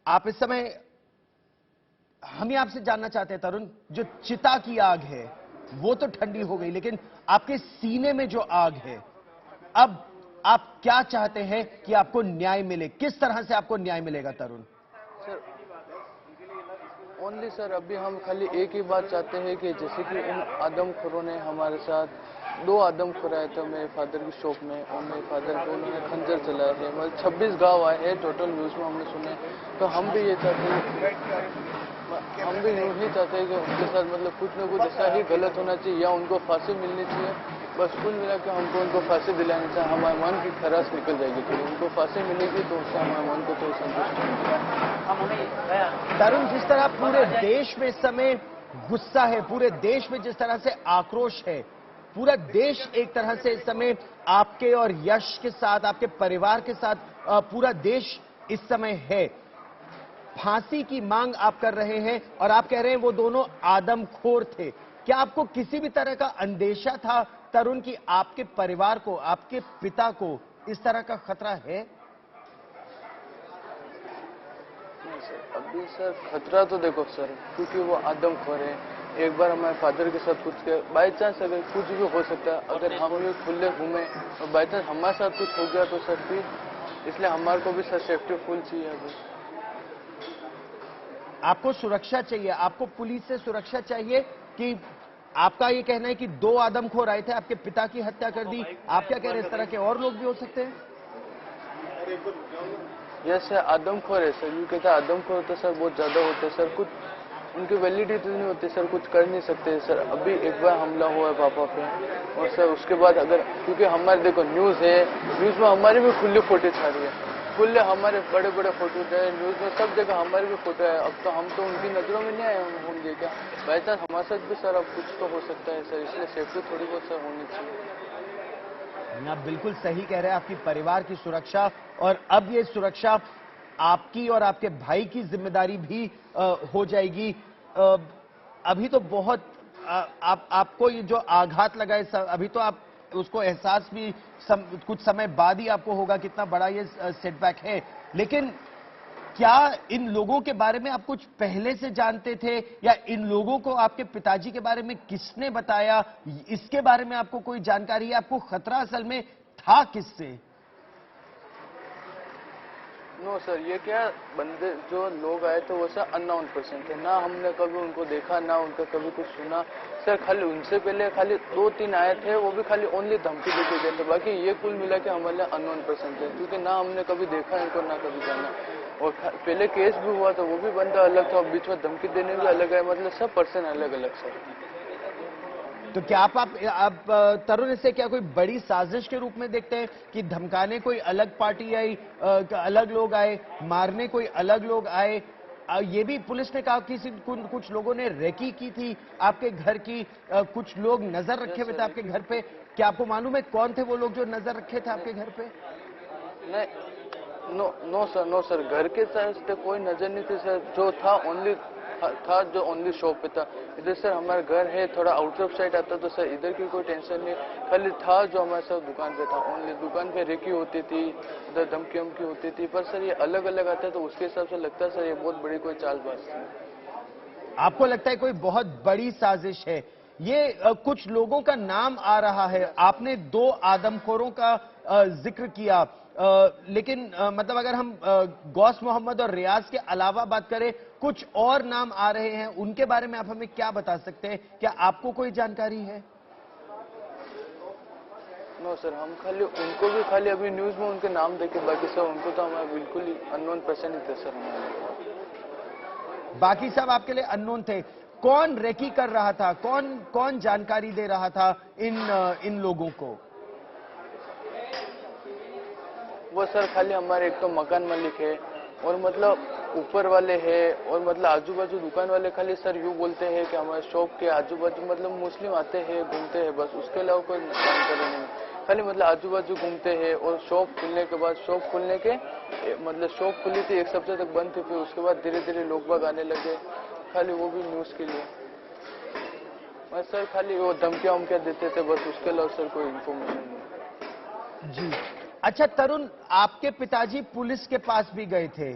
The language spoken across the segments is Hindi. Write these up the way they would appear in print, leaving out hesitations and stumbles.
आप इस समय, हम ही आपसे जानना चाहते हैं तरुण, जो चिता की आग है वो तो ठंडी हो गई, लेकिन आपके सीने में जो आग है, अब आप क्या चाहते हैं कि आपको न्याय मिले? किस तरह से आपको न्याय मिलेगा तरुण? सर ओनली सर अभी हम खाली एक ही बात चाहते हैं कि जैसे कि उन आदमखोरों ने हमारे साथ 2 आदमखोर आए थे मेरे फादर की शॉप में, और मेरे फादर को उन्होंने खंजर चलाए थे। मतलब 26 गांव आए हैं टोटल, न्यूज़ में हमने सुने। तो हम भी ये चाहते हैं, हम भी यूँ ही चाहते हैं कि उनके साथ मतलब कुछ न कुछ ऐसा ही गलत होना चाहिए या उनको फांसी मिलनी चाहिए। बस कुल मिला के हमको उनको फांसी दिलानी चाहिए, हमारे मन की खराश निकल जाएगी। तो उनको फांसी मिलेगी तो उससे हमारे मन को तो संतुष्ट होगा। तरुण, जिस तरह पूरे देश में इस समय गुस्सा है, पूरे देश में जिस तरह से आक्रोश है, पूरा देश एक तरह से इस समय आपके और यश के साथ, आपके परिवार के साथ, पूरा देश इस समय है। फांसी की मांग आप कर रहे हैं और आप कह रहे हैं वो दोनों आदमखोर थे। क्या आपको किसी भी तरह का अंदेशा था तरुण कि आपके परिवार को, आपके पिता को इस तरह का खतरा है? नहीं सर, अभी सर खतरा तो देखो सर, क्योंकि वो आदमखोर है। एक बार हमारे फादर के साथ कुछ बाई चांस अगर कुछ भी हो सकता है, अगर हम भी खुले घूमे और बाई चांस हमारे साथ कुछ हो गया तो सर फिर, इसलिए हमारे को भी सर सेफ्टी फुल चाहिए अभी। आपको सुरक्षा चाहिए, आपको पुलिस से सुरक्षा चाहिए कि आपका ये कहना है कि 2 आदमखोर आए थे, आपके पिता की हत्या कर दी। आप क्या कह रहे हैं, इस तरह के और लोग भी हो सकते हैं? यस सर, आदमखोर है सर, यूँ कहता है आदमखोर तो सर बहुत ज्यादा होते हैं सर, कुछ उनकी वैलिडिटी नहीं होती सर, कुछ कर नहीं सकते सर। अभी एक बार हमला हुआ है पापा पे, और सर उसके बाद अगर, क्योंकि हमारे देखो न्यूज़ है, न्यूज़ में हमारी भी खुली फोटो छा रही है, खुले हमारे बड़े बड़े फोटो है न्यूज़ में, सब जगह हमारी भी फोटो है। अब तो हम तो उनकी नज़रों में नहीं आए होंगे क्या? बाई चांस हमारे साथ भी सर अब कुछ तो हो सकता है सर, इसलिए सेफ्टी थोड़ी बहुत सर होनी चाहिए। आप बिल्कुल सही कह रहे हैं, आपकी परिवार की सुरक्षा, और अब ये सुरक्षा आपकी और आपके भाई की जिम्मेदारी भी हो जाएगी। अभी तो बहुत आपको ये जो आघात लगा है, अभी तो आप उसको एहसास भी कुछ समय बाद ही आपको होगा कितना बड़ा ये सेटबैक है। लेकिन क्या इन लोगों के बारे में आप कुछ पहले से जानते थे, या इन लोगों को आपके पिताजी के बारे में किसने बताया? इसके बारे में आपको कोई जानकारी है? आपको खतरा असल में था किससे? नो सर, ये क्या बंदे जो लोग आए थे वो सर अननोन पर्सन थे, ना हमने कभी उनको देखा, ना उनका कभी कुछ सुना सर। खाली उनसे पहले खाली 2-3 आए थे, वो भी खाली ओनली धमकी देके गए थे। बाकी ये कुल मिला के हमारे लिए अननोन पर्सन थे, क्योंकि ना हमने कभी देखा इनको, ना कभी जाना। और पहले केस भी हुआ था, वो भी बंदा अलग था, बीच में धमकी देने भी अलग है, मतलब सब पर्सन अलग अलग सर। तो क्या आप तरुण, इसे क्या कोई बड़ी साजिश के रूप में देखते हैं कि धमकाने कोई अलग पार्टी आई, अलग लोग आए, मारने कोई अलग लोग आए? ये भी पुलिस ने कहा कि कुछ लोगों ने रेकी की थी आपके घर की, कुछ लोग नजर रखे हुए थे आपके घर पे। क्या आपको मालूम है कौन थे वो लोग जो नजर रखे थे आपके घर पे? नहीं, नो सर, घर के साथ कोई नजर नहीं थी सर, जो था ओनली था जो ओनली शॉप पे था। इधर सर हमारा घर है थोड़ा आउट ऑफ साइड आता, तो सर इधर की कोई टेंशन नहीं, खाली था जो हमारे साथ दुकान पे था, ओनली दुकान पे रेकी होती थी, इधर धमकी वमकी होती थी। पर सर ये अलग अलग आता है, तो उसके हिसाब से लगता है सर ये बहुत बड़ी कोई चालबाज थी। आपको लगता है कोई बहुत बड़ी साजिश है ये? कुछ लोगों का नाम आ रहा है, आपने 2 आदमखोरों का जिक्र किया, लेकिन मतलब अगर हम गौस मोहम्मद और रियाज के अलावा बात करें, कुछ और नाम आ रहे हैं, उनके बारे में आप हमें क्या बता सकते हैं? क्या आपको कोई जानकारी है? नो सर, हम खाली उनको भी खाली अभी न्यूज में उनके नाम देखे, बाकी सर उनको तो हमारे बिल्कुल ही अननोन पर्सन ही थे सर हमारे। बाकी सब आपके लिए अननोन थे। कौन रेकी कर रहा था, कौन कौन जानकारी दे रहा था इन लोगों को? वो सर खाली हमारे एक तो मकान मालिक है, और मतलब ऊपर वाले हैं, और मतलब आजू बाजू दुकान वाले खाली सर यूँ बोलते हैं कि हमारे शॉप के आजू बाजू मतलब मुस्लिम आते हैं घूमते हैं, बस उसके अलावा कोई जानकारी नहीं। खाली मतलब आजू बाजू घूमते हैं, और शॉप खुलने के बाद, शॉप खुलने के मतलब शॉप खुली थी 1 सप्ताह तक बंद थी, फिर उसके बाद धीरे धीरे लोग बाग आने लगे, खाली वो भी न्यूज़ के लिए। बस सर खाली वो धमकियाँ वमकियाँ देते थे, बस उसके अलावा सर कोई इन्फॉर्मेशन नहीं। जी। अच्छा तरुण, आपके पिताजी पुलिस के पास भी गए थे,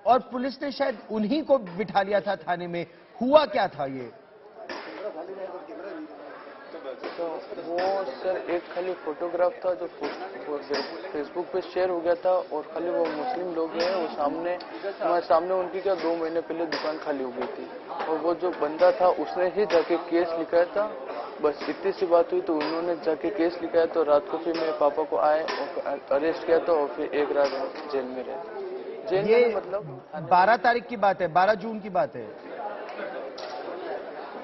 और पुलिस ने शायद उन्हीं को बिठा लिया था थाने में। हुआ क्या था ये? तो वो सर एक खाली फोटोग्राफ था जो फेसबुक पे शेयर हो गया था, और खाली वो मुस्लिम लोग हैं वो सामने, हमारे सामने उनकी क्या 2 महीने पहले दुकान खाली हो गई थी, और वो जो बंदा था उसने ही जाके केस लिखाया था। बस इतनी सी बात हुई तो उन्होंने जाके केस लिखाया, तो रात को फिर मेरे पापा को आए और अरेस्ट किया था, और फिर एक रात जेल में रहे। जेल ये में मतलब 12 तारीख की बात है, 12 जून की बात है।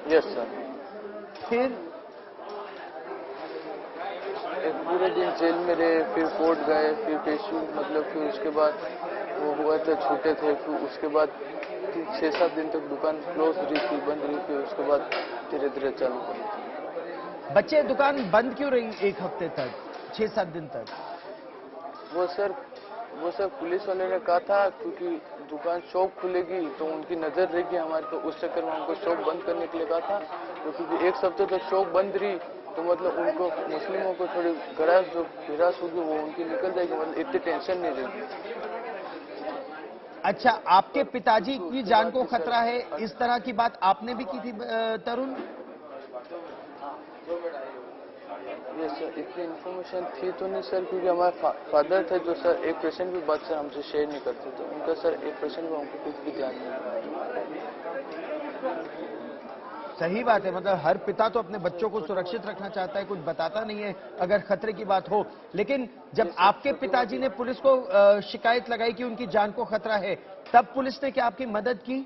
Yes sir. फिर एक पूरे दिन जेल में रहे, फिर कोर्ट गए, फिर पेशी, मतलब फिर उसके बाद वो हुआ तो छूटे थे, फिर उसके बाद 6-7 दिन तक दुकान क्लोज रही थी, बंद रही, फिर उसके बाद धीरे धीरे चालू करी। बच्चे दुकान बंद क्यों रही एक हफ्ते तक, 6-7 दिन तक? वो सर पुलिस वाले ने कहा था क्योंकि दुकान शॉप खुलेगी तो उनकी नजर रहेगी हमारे, तो उस चक्कर में हमको शॉप बंद करने के लिए कहा था। तो क्योंकि एक हफ्ते तक शॉप बंद रही तो मतलब उनको मुस्लिमों को थोड़ी गिरास होगी, वो उनकी निकल जाएगी, मतलब इतनी टेंशन नहीं रहेगी। अच्छा, आपके पिताजी की जान को खतरा है, इस तरह की बात आपने भी की थी तरुण? ये सर इतनी इन्फॉर्मेशन थी तो नहीं सर, क्योंकि हमारे फादर थे जो सर 1% भी बात सर हमसे शेयर नहीं करते, तो उनका सर 1% भी हमको कुछ भी ध्यान नहीं। सही बात है, मतलब हर पिता तो अपने बच्चों को सुरक्षित रखना चाहता है, कुछ बताता नहीं है अगर खतरे की बात हो। लेकिन जब आपके पिताजी ने पुलिस को शिकायत लगाई कि उनकी जान को खतरा है, तब पुलिस ने क्या आपकी मदद की?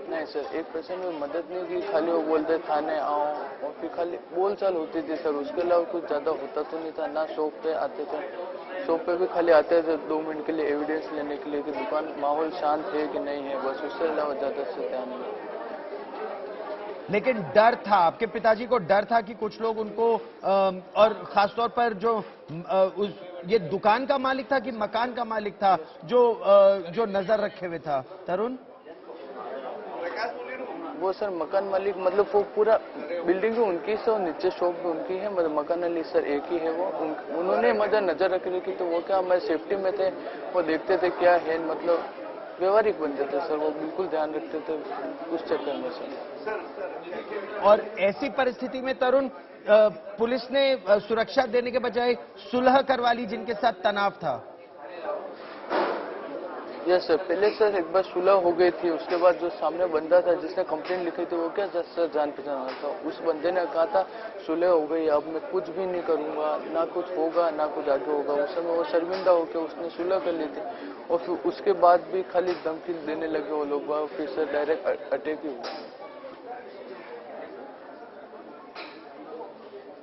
नहीं सर, 1% में मदद नहीं की, खाली वो बोलते थाने आओ, और फिर खाली बोलचाल होती थी सर, उसके अलावा कुछ ज्यादा होता तो नहीं था ना। शॉप पे आते थे, शॉप पे भी खाली आते थे 2 मिनट के लिए एविडेंस लेने के लिए कि दुकान माहौल शांत है कि नहीं है, बस उससे अलावा ज्यादा से ध्यान नहीं। लेकिन डर था, आपके पिताजी को डर था कि कुछ लोग उनको और खासतौर पर जो ये दुकान का मालिक था कि मकान का मालिक था जो नजर रखे हुए था तरुण? वो सर मकान मालिक, मतलब वो पूरा बिल्डिंग भी उनकी है और नीचे शॉप भी उनकी है, मतलब मकान मालिक सर एक ही है वो। उन्होंने मतलब नजर रखी रखी, तो वो क्या हमारे सेफ्टी में थे, वो देखते थे क्या है, मतलब व्यवहारिक बनते थे सर, वो बिल्कुल ध्यान रखते थे उस चक्कर में सर। और ऐसी परिस्थिति में तरुण, पुलिस ने सुरक्षा देने के बजाय सुलह करवा ली जिनके साथ तनाव था। यस सर, पहले सर एक बार सुलह हो गई थी, उसके बाद जो सामने बंदा था जिसने कंप्लेंट लिखी थी वो क्या सर जान पहचान था, उस बंदे ने कहा था सुलह हो गई, अब मैं कुछ भी नहीं करूंगा, ना कुछ होगा ना कुछ आगे होगा। उस समय वो शर्मिंदा होकर उसने सुलह कर ली थी, और फिर उसके बाद भी खाली धमकी देने लगे वो लोग, फिर सर डायरेक्ट अटैक ही हुआ।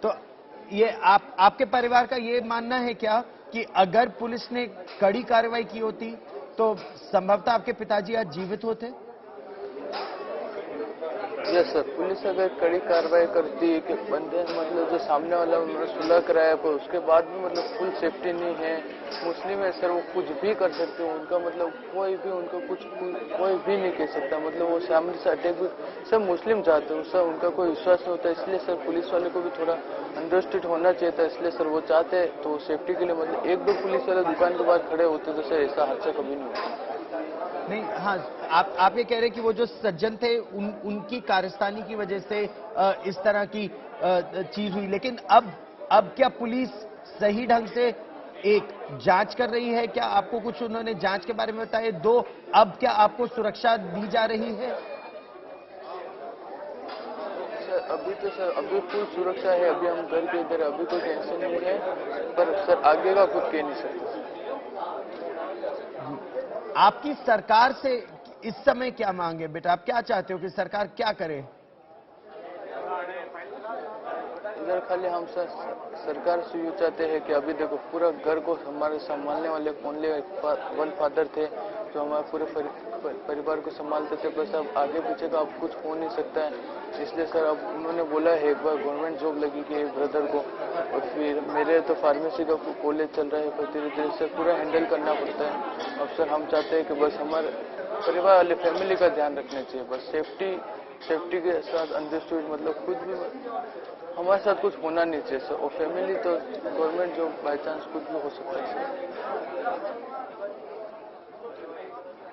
तो ये आपके परिवार का ये मानना है क्या कि अगर पुलिस ने कड़ी कार्रवाई की होती तो संभवतः आपके पिताजी आज जीवित होते? यस सर, पुलिस अगर कड़ी कार्रवाई करती है कि बंदे मतलब जो सामने वाला उन्होंने सुलह कराया, पर उसके बाद भी मतलब फुल सेफ्टी नहीं है, मुस्लिम है सर, वो कुछ भी कर सकते हो, उनका मतलब कोई भी उनको कोई भी नहीं कह सकता, मतलब वो सामने से अटैक भी सब मुस्लिम चाहते हो सर, उनका कोई विश्वास नहीं होता, इसलिए सर पुलिस वाले को भी थोड़ा अंडरस्टैंड होना चाहिए था, इसलिए सर वो चाहते तो सेफ्टी के लिए मतलब 1-2 पुलिस वाले दुकान के बाहर खड़े होते तो सर ऐसा हादसा कभी नहीं होता। नहीं, हाँ, आप ये कह रहे हैं कि वो जो सज्जन थे उनकी कारस्तानी की वजह से इस तरह की चीज हुई। लेकिन अब क्या पुलिस सही ढंग से एक जांच कर रही है? क्या आपको कुछ उन्होंने जांच के बारे में बताया? 2, अब क्या आपको सुरक्षा दी जा रही है? सर अभी फुल सुरक्षा है, अभी हम घर के इधर, अभी कोई टेंशन नहीं है, पर सर आगे का कुछ कह नहीं सकते। आपकी सरकार से इस समय क्या मांगे बेटा? आप क्या चाहते हो कि सरकार क्या करे? इधर खाली हम सर सरकार से यूँ चाहते हैं कि अभी देखो पूरा घर को हमारे संभालने वाले ओनली वन फादर थे जो हमारे पूरे परिवार को संभालते थे, बस अब आगे पीछे का अब कुछ हो नहीं सकता है, इसलिए सर अब उन्होंने बोला है एक बार गवर्नमेंट जॉब लगी कि एक ब्रदर को, और फिर मेरे तो फार्मेसी का कॉलेज चल रहा है, पर धीरे धीरे से पूरा हैंडल करना पड़ता है। अब सर हम चाहते हैं कि बस हमारे परिवार वाले फैमिली का ध्यान रखना चाहिए, बस सेफ्टी के साथ अंडरस्टूड, मतलब खुद भी हमारे साथ कुछ होना नहीं चाहिए सर, और फैमिली तो गवर्नमेंट जॉब बाई चांस कुछ भी हो सकता है सर।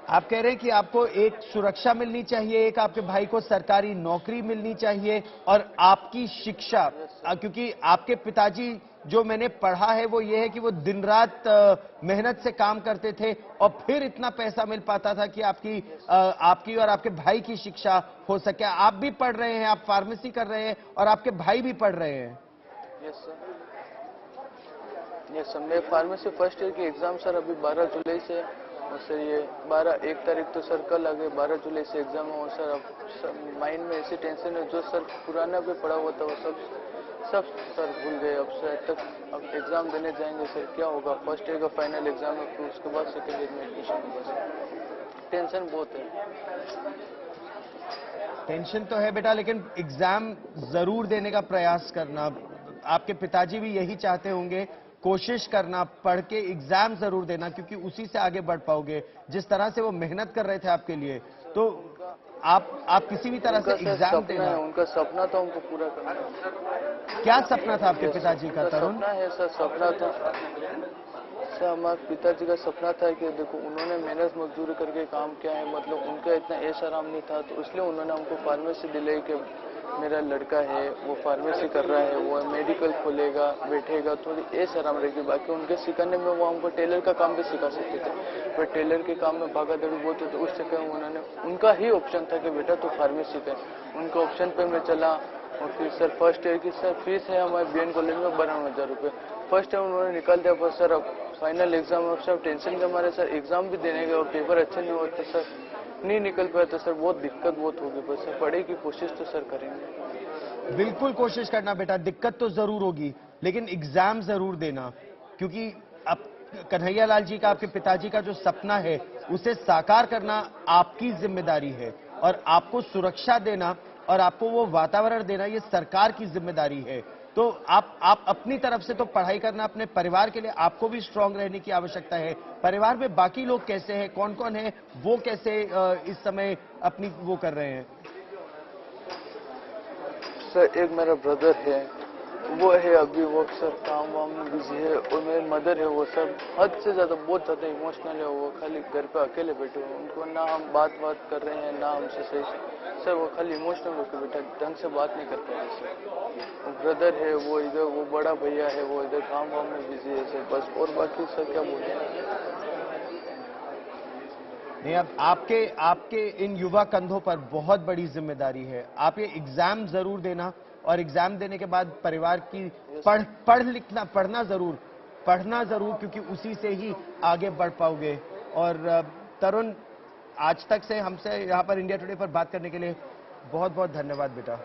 आप कह रहे हैं कि आपको एक सुरक्षा मिलनी चाहिए, एक आपके भाई को सरकारी नौकरी मिलनी चाहिए और आपकी शिक्षा, क्योंकि आपके पिताजी जो मैंने पढ़ा है वो ये है कि वो दिन रात मेहनत से काम करते थे और फिर इतना पैसा मिल पाता था कि आपकी और आपके भाई की शिक्षा हो सके। आप भी पढ़ रहे हैं, आप फार्मेसी कर रहे हैं और आपके भाई भी पढ़ रहे हैं। यस सर, मैं फार्मेसी फर्स्ट ईयर की एग्जाम सर अभी 12 जुलाई से, और सर ये 1 तारीख तो सर कल आ गए, 12 जुलाई से एग्जाम है। और सर अब माइंड में ऐसी टेंशन है, जो सर पुराना भी पढ़ा हुआ था वो सब सर भूल गए। अब सर तक अब एग्जाम देने जाएंगे सर, क्या होगा, फर्स्ट ईयर का फाइनल एग्जाम है, फिर उसके बाद सेकेंड ईयर में एडमिशन होगा सर। टेंशन बहुत है। टेंशन तो है बेटा, लेकिन एग्जाम जरूर देने का प्रयास करना। आपके पिताजी भी यही चाहते होंगे, कोशिश करना, पढ़ के एग्जाम जरूर देना, क्योंकि उसी से आगे बढ़ पाओगे। जिस तरह से वो मेहनत कर रहे थे आपके लिए, तो आप किसी भी तरह से एग्जाम देना। उनका सपना था, उनको पूरा करना है। क्या सपना था आपके पिताजी का तरुण? सपना है सर, सपना था सर, हमारे पिताजी का सपना था कि देखो उन्होंने मेहनत मजदूरी करके काम किया है, मतलब उनका इतना ऐश आराम नहीं था, तो इसलिए उन्होंने हमको फार्मेसी दिलाई कि मेरा लड़का है वो फार्मेसी कर रहा है, वो मेडिकल खोलेगा, बैठेगा, थोड़ी ऐश आराम रहेगी। बाकी उनके सिखाने में वो हमको टेलर का काम भी सिखा सकते थे, पर टेलर के काम में भागा दौड़ी बहुत होती, उस चक्कर में उन्होंने, उनका ही ऑप्शन था कि बेटा तो फार्मेसी कर। उनका ऑप्शन पे मैं चला। और फिर सर फर्स्ट ईयर की सर फीस है हमारे BN कॉलेज में 52,000 रुपये। फर्स्ट टाइम उन्होंने निकाल दिया, पर सर अब फाइनल एग्जाम और सब टेंशन के हमारे सर एग्जाम भी देने गए और पेपर अच्छे नहीं होते सर, नहीं निकल पाया, तो सर बहुत दिक्कत बहुत होगी। बस सर पढ़ने की कोशिश तो सर करेंगे। बिल्कुल कोशिश करना बेटा, दिक्कत तो जरूर होगी, लेकिन एग्जाम जरूर देना, क्योंकि अब कन्हैया लाल जी का, आपके पिताजी का जो सपना है उसे साकार करना आपकी जिम्मेदारी है, और आपको सुरक्षा देना और आपको वो वातावरण देना ये सरकार की जिम्मेदारी है। तो आप अपनी तरफ से तो पढ़ाई करना, अपने परिवार के लिए आपको भी स्ट्रांग रहने की आवश्यकता है। परिवार में बाकी लोग कैसे हैं, कौन कौन है, वो कैसे इस समय अपनी वो कर रहे हैं? सर एक मेरा ब्रदर है, वो है अभी वो सर काम वाम में बिजी है, और मेरी मदर है वो सब हद से ज्यादा बहुत ज्यादा इमोशनल है। वो खाली घर पे अकेले बैठे हुए, उनको ना हम बात कर रहे हैं ना हमसे सही सर, वो खाली इमोशनल होकर बैठा, ढंग से बात नहीं कर पा रहे सर। ब्रदर है वो इधर, वो बड़ा भैया है वो इधर काम वाम में बिजी है सर, बस। और बाकी सर क्या बोले। नहीं, अब आपके इन युवा कंधों पर बहुत बड़ी जिम्मेदारी है। आप ये एग्जाम जरूर देना, और एग्जाम देने के बाद परिवार की पढ़ना जरूर, क्योंकि उसी से ही आगे बढ़ पाओगे। और तरुण, आज तक से हमसे यहाँ पर इंडिया टुडे पर बात करने के लिए बहुत बहुत धन्यवाद बेटा।